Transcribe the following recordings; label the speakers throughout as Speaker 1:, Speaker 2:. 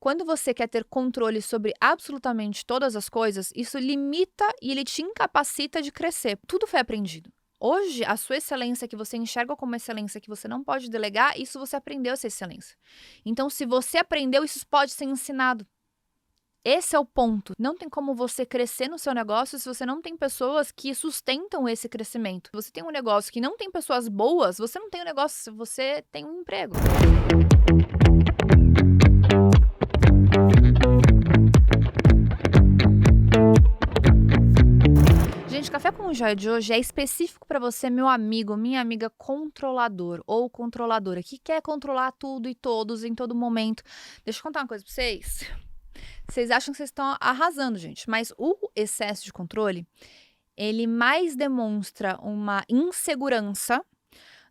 Speaker 1: quando você quer ter controle sobre absolutamente todas as coisas, isso limita e ele te incapacita de crescer. Tudo foi aprendido. Hoje, a sua excelência que você enxerga como excelência que você não pode delegar, isso você aprendeu essa excelência. Então, se você aprendeu, isso pode ser ensinado. Esse é o ponto. Não tem como você crescer no seu negócio se você não tem pessoas que sustentam esse crescimento. Se você tem um negócio que não tem pessoas boas, você não tem um negócio, você tem um emprego. Gente, Café com o Joia de hoje é específico para você, meu amigo, minha amiga controlador ou controladora, que quer controlar tudo e todos em todo momento. Deixa eu contar uma coisa para vocês. Vocês acham que vocês estão arrasando, gente, mas o excesso de controle, ele mais demonstra uma insegurança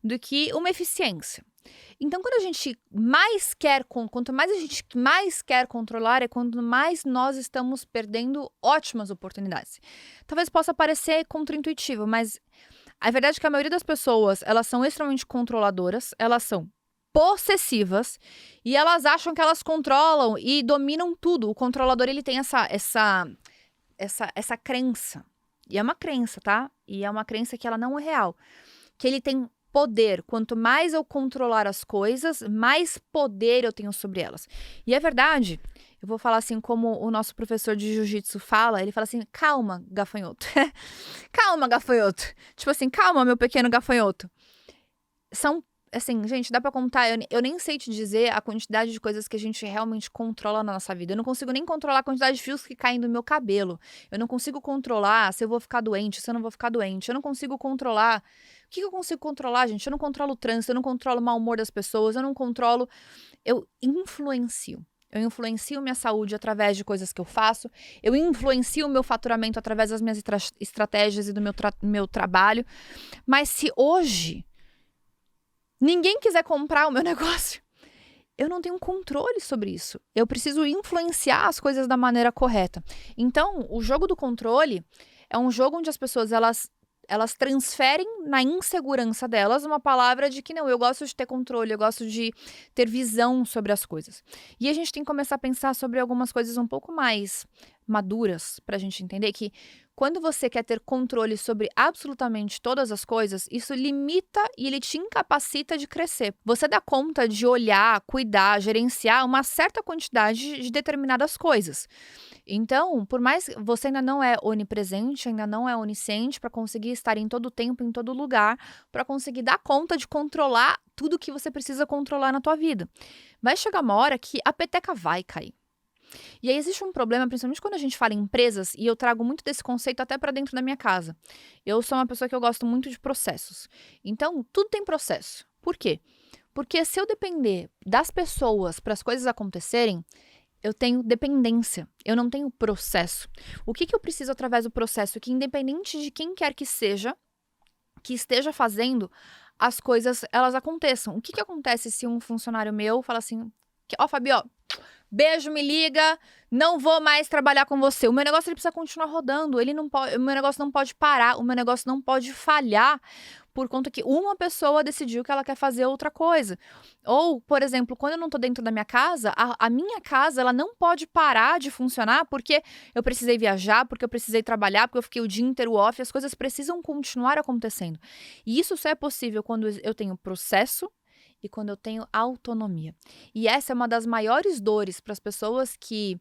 Speaker 1: do que uma eficiência. Então, quando a gente mais quer, quanto mais a gente mais quer controlar, é quanto mais nós estamos perdendo ótimas oportunidades. Talvez possa parecer contraintuitivo, mas a verdade é que a maioria das pessoas, elas são extremamente controladoras, elas são possessivas e elas acham que elas controlam e dominam tudo. O controlador, ele tem essa crença. E é uma crença, tá? E é uma crença que ela não é real. Que ele tem poder. Quanto mais eu controlar as coisas, mais poder eu tenho sobre elas. E é verdade. Eu vou falar assim como o nosso professor de jiu-jitsu fala. Ele fala assim, calma, gafanhoto. Calma, gafanhoto. Tipo assim, calma, meu pequeno gafanhoto. São assim, gente, dá pra contar, eu nem sei te dizer a quantidade de coisas que a gente realmente controla na nossa vida. Eu não consigo nem controlar a quantidade de fios que caem do meu cabelo. Eu não consigo controlar se eu vou ficar doente, se eu não vou ficar doente. Eu não consigo controlar. O que eu consigo controlar, gente? Eu não controlo o trânsito, eu não controlo o mau humor das pessoas, eu não controlo. Eu influencio. Eu influencio minha saúde através de coisas que eu faço. Eu influencio o meu faturamento através das minhas estratégias e do meu trabalho. Mas se hoje ninguém quiser comprar o meu negócio, eu não tenho controle sobre isso. Eu preciso influenciar as coisas da maneira correta. Então, o jogo do controle é um jogo onde as pessoas, elas transferem na insegurança delas uma palavra de que não, eu gosto de ter controle, eu gosto de ter visão sobre as coisas. E a gente tem que começar a pensar sobre algumas coisas um pouco mais maduras pra gente entender que quando você quer ter controle sobre absolutamente todas as coisas, isso limita e ele te incapacita de crescer. Você dá conta de olhar, cuidar, gerenciar uma certa quantidade de determinadas coisas. Então, por mais que você ainda não é onipresente, ainda não é onisciente para conseguir estar em todo tempo, em todo lugar, para conseguir dar conta de controlar tudo que você precisa controlar na tua vida. Vai chegar uma hora que a peteca vai cair. E aí existe um problema, principalmente quando a gente fala em empresas, e eu trago muito desse conceito até para dentro da minha casa. Eu sou uma pessoa que eu gosto muito de processos. Então, tudo tem processo. Por quê? Porque se eu depender das pessoas para as coisas acontecerem, eu tenho dependência, eu não tenho processo. O que eu preciso através do processo? Que independente de quem quer que seja, que esteja fazendo, as coisas, elas aconteçam. O que acontece se um funcionário meu fala assim, ó, Fabi, ó, beijo, me liga, não vou mais trabalhar com você. O meu negócio ele precisa continuar rodando, ele não pode, o meu negócio não pode parar, o meu negócio não pode falhar por conta que uma pessoa decidiu que ela quer fazer outra coisa. Ou, por exemplo, quando eu não tô dentro da minha casa, a minha casa ela não pode parar de funcionar porque eu precisei viajar, porque eu precisei trabalhar, porque eu fiquei o dia inteiro off, as coisas precisam continuar acontecendo. E isso só é possível quando eu tenho processo e quando eu tenho autonomia. E essa é uma das maiores dores para as pessoas que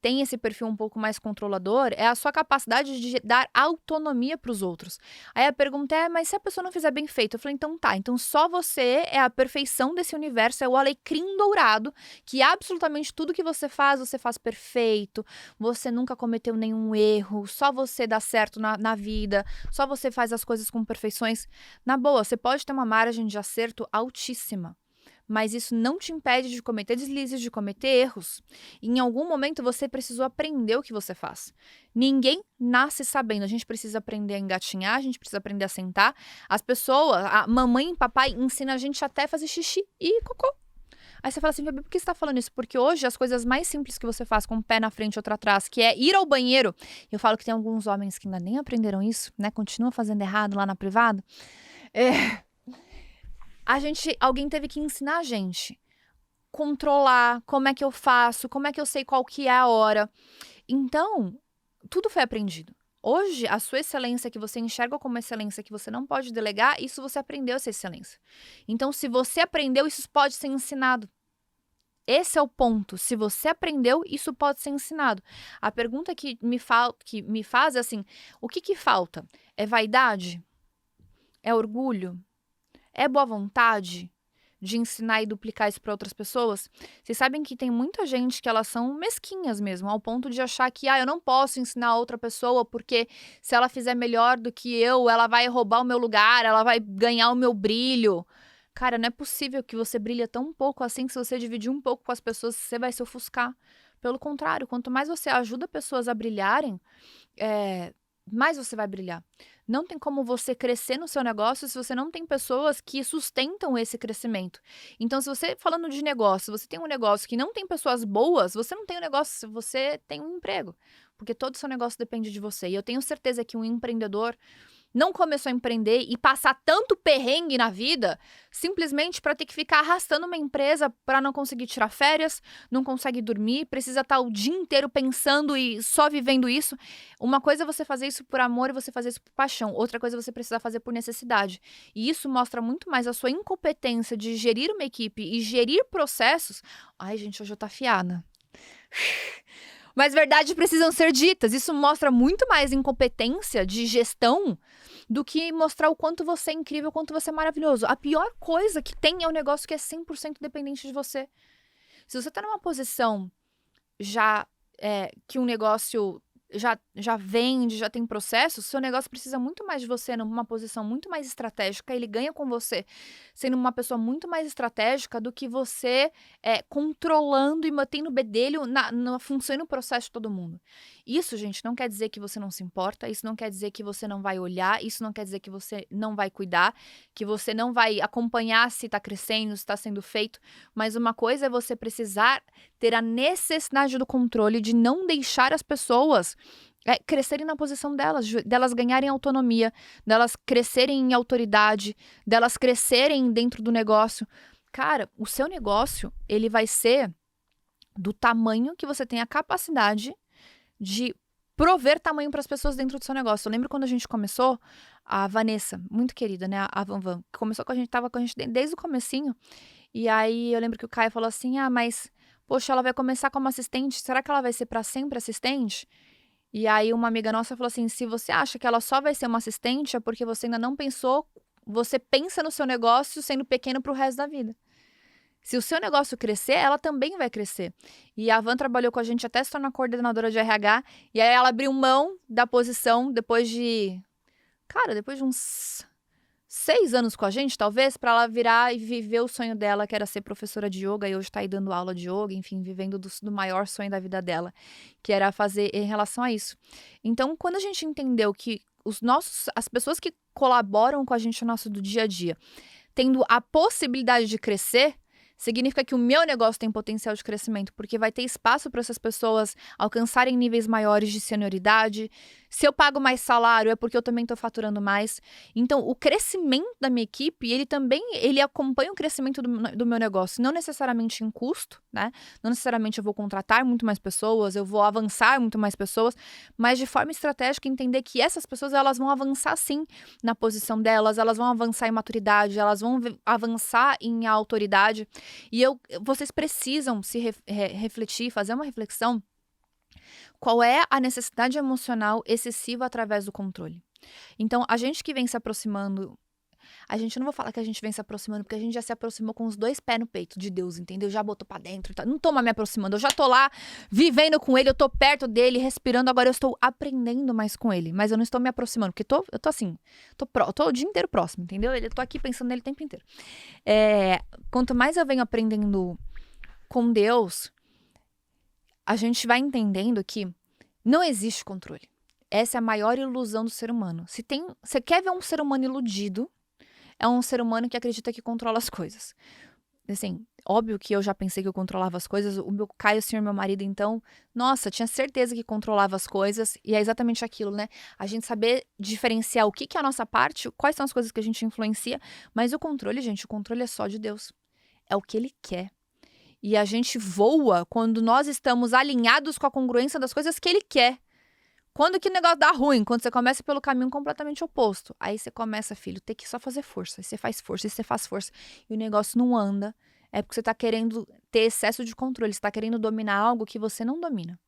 Speaker 1: têm esse perfil um pouco mais controlador, é a sua capacidade de dar autonomia para os outros. Aí a pergunta é, mas se a pessoa não fizer bem feito? Eu falei, então tá, então só você é a perfeição desse universo, é o alecrim dourado, que absolutamente tudo que você faz perfeito, você nunca cometeu nenhum erro, só você dá certo na vida, só você faz as coisas com perfeições. Na boa, você pode ter uma margem de acerto altíssima, mas isso não te impede de cometer deslizes, de cometer erros. E em algum momento você precisou aprender o que você faz. Ninguém nasce sabendo. A gente precisa aprender a engatinhar, a gente precisa aprender a sentar. As pessoas, a mamãe e papai ensinam a gente até a fazer xixi e cocô. Aí você fala assim, Fabi, por que você tá falando isso? Porque hoje as coisas mais simples que você faz com um pé na frente e outro atrás, que é ir ao banheiro, eu falo que tem alguns homens que ainda nem aprenderam isso, né? Continuam fazendo errado lá na privada. Alguém teve que ensinar a gente. controlar, como é que eu faço, como é que eu sei qual que é a hora. Então, tudo foi aprendido. Hoje, a sua excelência que você enxerga como excelência que você não pode delegar, isso você aprendeu essa excelência. Então, se você aprendeu, isso pode ser ensinado. Esse é o ponto. Se você aprendeu, isso pode ser ensinado. A pergunta que me faz é assim: o que falta? É vaidade? É orgulho? É boa vontade de ensinar e duplicar isso para outras pessoas? Vocês sabem que tem muita gente que elas são mesquinhas mesmo, ao ponto de achar que eu não posso ensinar outra pessoa porque se ela fizer melhor do que eu, ela vai roubar o meu lugar, ela vai ganhar o meu brilho. Cara, não é possível que você brilhe tão pouco assim que se você dividir um pouco com as pessoas, você vai se ofuscar. Pelo contrário, quanto mais você ajuda pessoas a brilharem, mais você vai brilhar. Não tem como você crescer no seu negócio se você não tem pessoas que sustentam esse crescimento. Então, se você, falando de negócio, você tem um negócio que não tem pessoas boas, você não tem um negócio, você tem um emprego. Porque todo o seu negócio depende de você. E eu tenho certeza que um empreendedor não começou a empreender e passar tanto perrengue na vida simplesmente para ter que ficar arrastando uma empresa para não conseguir tirar férias, não consegue dormir, precisa estar o dia inteiro pensando e só vivendo isso. Uma coisa é você fazer isso por amor e você fazer isso por paixão, outra coisa é você precisar fazer por necessidade. E isso mostra muito mais a sua incompetência de gerir uma equipe e gerir processos. Ai, gente, hoje eu tô afiada. Mas verdades precisam ser ditas. Isso mostra muito mais incompetência de gestão do que mostrar o quanto você é incrível, o quanto você é maravilhoso. A pior coisa que tem é um negócio que é 100% dependente de você. Se você tá numa posição já que um negócio já vende, já tem processo, seu negócio precisa muito mais de você numa posição muito mais estratégica, ele ganha com você sendo uma pessoa muito mais estratégica do que você controlando e mantendo o bedelho na função e no processo de todo mundo. Isso, gente, não quer dizer que você não se importa, isso não quer dizer que você não vai olhar, isso não quer dizer que você não vai cuidar, que você não vai acompanhar se está crescendo, se está sendo feito, mas uma coisa é você precisar ter a necessidade do controle de não deixar as pessoas crescerem na posição delas ganharem autonomia, delas crescerem em autoridade, delas crescerem dentro do negócio. Cara, o seu negócio, ele vai ser do tamanho que você tem a capacidade de prover tamanho para as pessoas dentro do seu negócio. Eu lembro quando a gente começou, a Vanessa, muito querida, né, a Van, começou com a gente, tava com a gente desde o comecinho, e aí eu lembro que o Caio falou assim, mas poxa, ela vai começar como assistente, será que ela vai ser para sempre assistente? E aí uma amiga nossa falou assim, se você acha que ela só vai ser uma assistente, é porque você ainda não pensou, você pensa no seu negócio sendo pequeno pro resto da vida. Se o seu negócio crescer, ela também vai crescer. E a Van trabalhou com a gente até se tornar coordenadora de RH, e aí ela abriu mão da posição depois de uns 6 anos com a gente, talvez, para ela virar e viver o sonho dela, que era ser professora de yoga, e hoje tá aí dando aula de yoga, enfim, vivendo do maior sonho da vida dela, que era fazer em relação a isso. Então, quando a gente entendeu que as pessoas que colaboram com a gente no nosso do dia a dia, tendo a possibilidade de crescer, significa que o meu negócio tem potencial de crescimento, porque vai ter espaço para essas pessoas alcançarem níveis maiores de senioridade. Se eu pago mais salário, é porque eu também estou faturando mais. Então, o crescimento da minha equipe, ele acompanha o crescimento do meu negócio, não necessariamente em custo, né? Não necessariamente eu vou contratar muito mais pessoas, eu vou avançar muito mais pessoas, mas de forma estratégica entender que essas pessoas, elas vão avançar sim na posição delas, elas vão avançar em maturidade, elas vão avançar em autoridade. E vocês precisam se refletir, fazer uma reflexão. Qual é a necessidade emocional excessiva através do controle? Então, a gente que vem se aproximando, não vou falar que a gente vem se aproximando, porque a gente já se aproximou com os 2 pés no peito de Deus, entendeu? Já botou pra dentro, tá? Não tô mais me aproximando, eu já tô lá vivendo com ele, eu tô perto dele, respirando, agora eu estou aprendendo mais com ele, mas eu não estou me aproximando, porque eu tô assim, tô o dia inteiro próximo, entendeu? Eu tô aqui pensando nele o tempo inteiro. Quanto mais eu venho aprendendo com Deus, a gente vai entendendo que não existe controle. Essa é a maior ilusão do ser humano. Você quer ver um ser humano iludido, é um ser humano que acredita que controla as coisas. Assim, óbvio que eu já pensei que eu controlava as coisas. O meu Caio, senhor, meu marido, então, nossa, tinha certeza que controlava as coisas. E é exatamente aquilo, né? A gente saber diferenciar o que é a nossa parte, quais são as coisas que a gente influencia. Mas o controle, gente, o controle é só de Deus. É o que ele quer. E a gente voa quando nós estamos alinhados com a congruência das coisas que ele quer. Quando que o negócio dá ruim? Quando você começa pelo caminho completamente oposto. Aí você começa, filho, ter que só fazer força. Aí você faz força, aí você faz força. E o negócio não anda. É porque você tá querendo ter excesso de controle. Você tá querendo dominar algo que você não domina.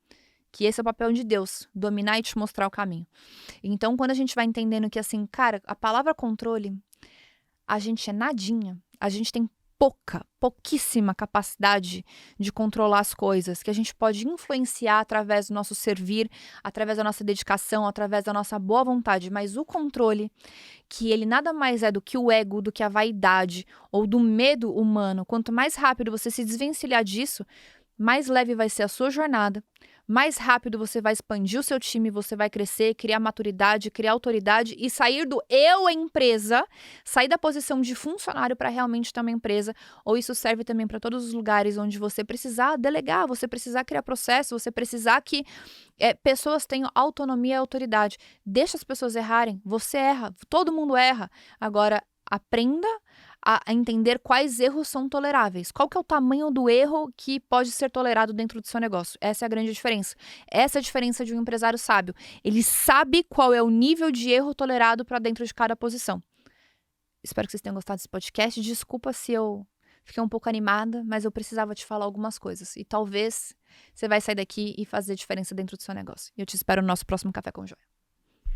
Speaker 1: Que esse é o papel de Deus. Dominar e te mostrar o caminho. Então, quando a gente vai entendendo que, assim, cara, a palavra controle, a gente é nadinha. A gente tem pouquíssima capacidade de controlar as coisas, que a gente pode influenciar através do nosso servir, através da nossa dedicação, através da nossa boa vontade, mas o controle, que ele nada mais é do que o ego, do que a vaidade ou do medo humano, quanto mais rápido você se desvencilhar disso, mais leve vai ser a sua jornada, mais rápido você vai expandir o seu time, você vai crescer, criar maturidade, criar autoridade e sair do eu empresa, sair da posição de funcionário para realmente ter uma empresa. Ou isso serve também para todos os lugares onde você precisar delegar, você precisar criar processo, você precisar que pessoas tenham autonomia e autoridade. Deixa as pessoas errarem, você erra, todo mundo erra. Agora, aprenda a entender quais erros são toleráveis. Qual que é o tamanho do erro que pode ser tolerado dentro do seu negócio? Essa é a grande diferença. Essa é a diferença de um empresário sábio. Ele sabe qual é o nível de erro tolerado para dentro de cada posição. Espero que vocês tenham gostado desse podcast. Desculpa se eu fiquei um pouco animada, mas eu precisava te falar algumas coisas. E talvez você vai sair daqui e fazer diferença dentro do seu negócio. E eu te espero no nosso próximo Café com Joia.